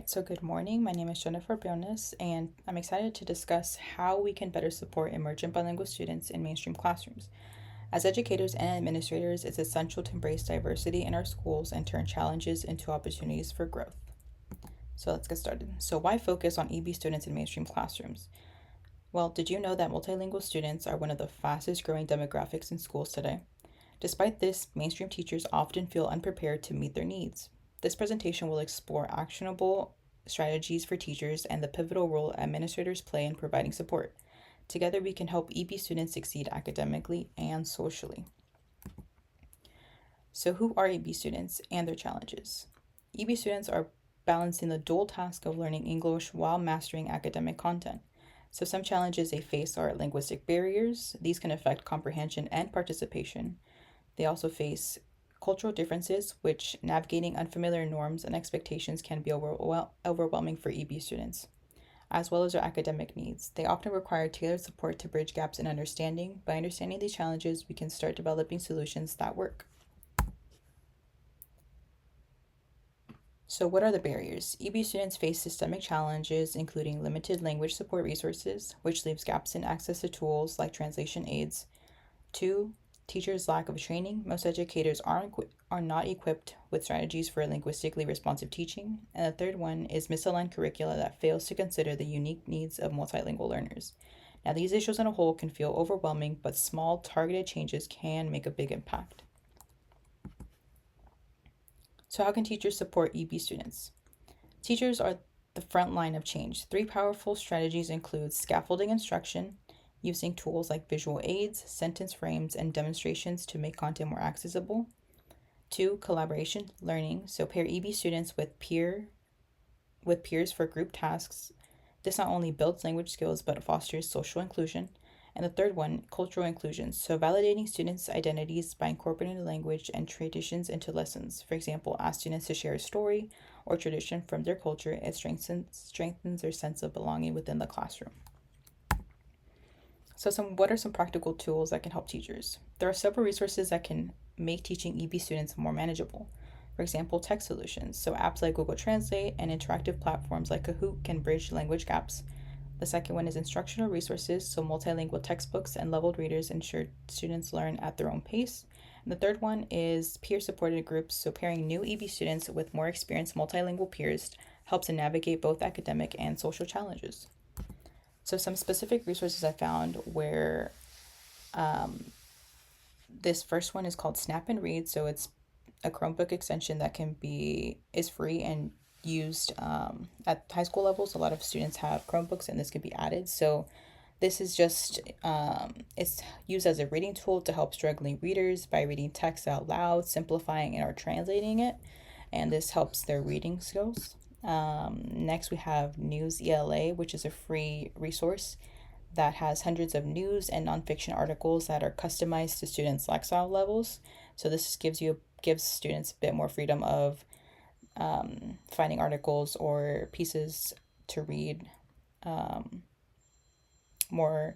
So good morning. My name is Jennifer Briones, and I'm excited to discuss how we can better support emergent bilingual students in mainstream classrooms. As educators and administrators, it's essential to embrace diversity in our schools and turn challenges into opportunities for growth. So let's get started. So, why focus on EB students in mainstream classrooms? Well, did you know that multilingual students are one of the fastest growing demographics in schools today? Despite this, mainstream teachers often feel unprepared to meet their needs. This presentation will explore actionable strategies for teachers and the pivotal role administrators play in providing support. Together, we can help EB students succeed academically and socially. So, who are EB students and their challenges? EB students are balancing the dual task of learning English while mastering academic content. So, some challenges they face are linguistic barriers. These can affect comprehension and participation. They also face cultural differences, which navigating unfamiliar norms and expectations can be overwhelming for EB students, as well as their academic needs. They often require tailored support to bridge gaps in understanding. By understanding these challenges, we can start developing solutions that work. So, what are the barriers? EB students face systemic challenges, including limited language support resources, which leaves gaps in access to tools like translation aids. Two, teachers' lack of training. Most educators are not equipped with strategies for linguistically responsive teaching. And the third one is misaligned curricula that fails to consider the unique needs of multilingual learners. Now, these issues in a whole can feel overwhelming, but small targeted changes can make a big impact. So, how can teachers support EB students? Teachers are the front line of change. Three powerful strategies include scaffolding instruction, using tools like visual aids, sentence frames, and demonstrations to make content more accessible. Two, collaboration learning. So pair EB students with peers for group tasks. This not only builds language skills but fosters social inclusion. And the third one, cultural inclusion. So validating students' identities by incorporating the language and traditions into lessons. For example, ask students to share a story or tradition from their culture. It strengthens their sense of belonging within the classroom. So what are some practical tools that can help teachers? There are several resources that can make teaching EB students more manageable. For example, text solutions. So apps like Google Translate and interactive platforms like Kahoot can bridge language gaps. The second one is instructional resources, so multilingual textbooks and leveled readers ensure students learn at their own pace. And the third one is peer supported groups, so pairing new EB students with more experienced multilingual peers helps to navigate both academic and social challenges. So some specific resources I found where this first one is called Snap and Read. So it's a Chromebook extension that is free and used at high school levels. A lot of students have Chromebooks, and this can be added. So this is just it's used as a reading tool to help struggling readers by reading text out loud, simplifying and or translating it, and this helps their reading skills. Next, we have News ELA, which is a free resource that has hundreds of news and nonfiction articles that are customized to students' lexile levels. So this gives students a bit more freedom of finding articles or pieces to read, more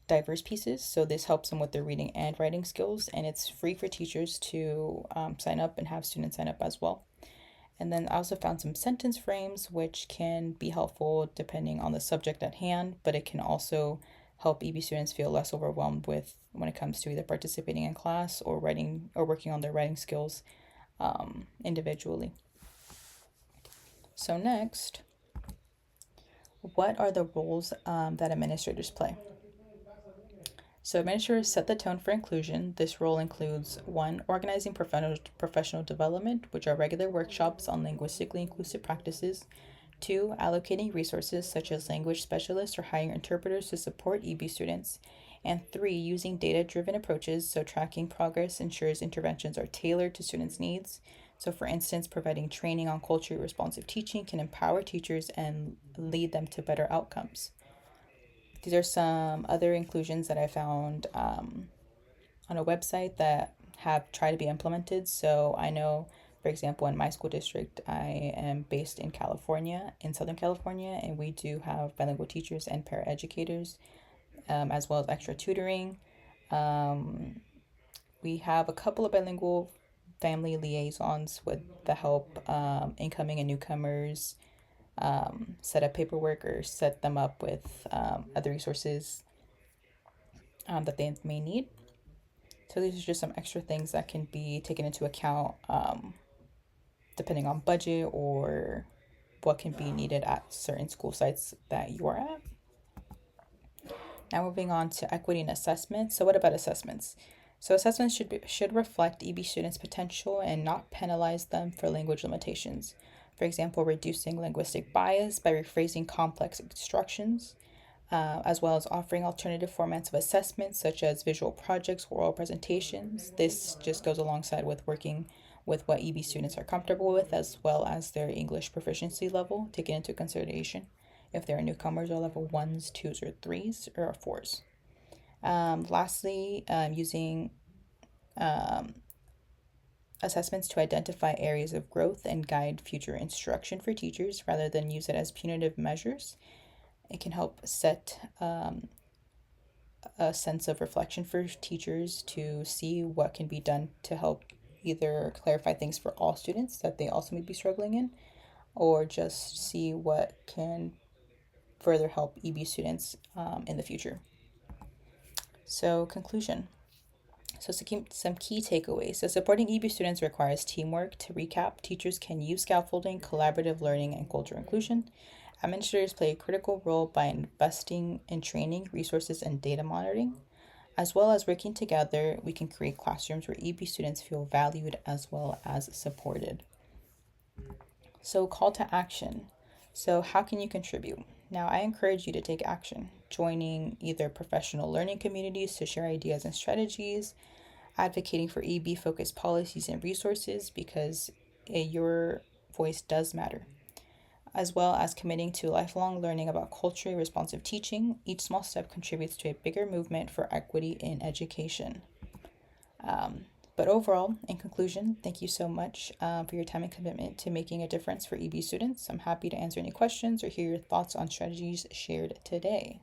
diverse pieces. So this helps them with their reading and writing skills, and it's free for teachers to sign up and have students sign up as well. And then I also found some sentence frames, which can be helpful depending on the subject at hand, but it can also help EB students feel less overwhelmed with when it comes to either participating in class or writing or working on their writing skills individually. So next, what are the roles that administrators play? So administrators set the tone for inclusion. This role includes one, organizing professional development, which are regular workshops on linguistically inclusive practices. Two, allocating resources such as language specialists or hiring interpreters to support EB students. And three, using data-driven approaches, so tracking progress ensures interventions are tailored to students' needs. So for instance, providing training on culturally responsive teaching can empower teachers and lead them to better outcomes. These are some other inclusions that I found on a website that have tried to be implemented. So I know, for example, in my school district, I am based in California, in Southern California, and we do have bilingual teachers and paraeducators, as well as extra tutoring. We have a couple of bilingual family liaisons with the help incoming and newcomers set up paperwork or set them up with other resources that they may need. So these are just some extra things that can be taken into account depending on budget or what can be needed at certain school sites that you are at. Now moving on to equity and assessment. So what about assessments? So assessments should reflect EB students' potential and not penalize them for language limitations. For example, reducing linguistic bias by rephrasing complex instructions, as well as offering alternative formats of assessment such as visual projects or oral presentations. This just goes alongside with working with what EB students are comfortable with, as well as their English proficiency level, taken into consideration if they're newcomers or level ones, twos, or threes, or fours. Lastly, using assessments to identify areas of growth and guide future instruction for teachers rather than use it as punitive measures. It can help set a sense of reflection for teachers to see what can be done to help either clarify things for all students that they also may be struggling in, or just see what can further help EB students in the future. So, conclusion. So, some key takeaways. So, supporting EB students requires teamwork. To recap, teachers can use scaffolding, collaborative learning, and cultural inclusion. Administrators play a critical role by investing in training, resources, and data monitoring. As well as working together, we can create classrooms where EB students feel valued as well as supported. So, call to action. So, how can you contribute? Now, I encourage you to take action, joining either professional learning communities to share ideas and strategies, advocating for EB focused policies and resources because your voice does matter, as well as committing to lifelong learning about culturally responsive teaching. Each small step contributes to a bigger movement for equity in education. But overall, in conclusion, thank you so much for your time and commitment to making a difference for EB students. I'm happy to answer any questions or hear your thoughts on strategies shared today.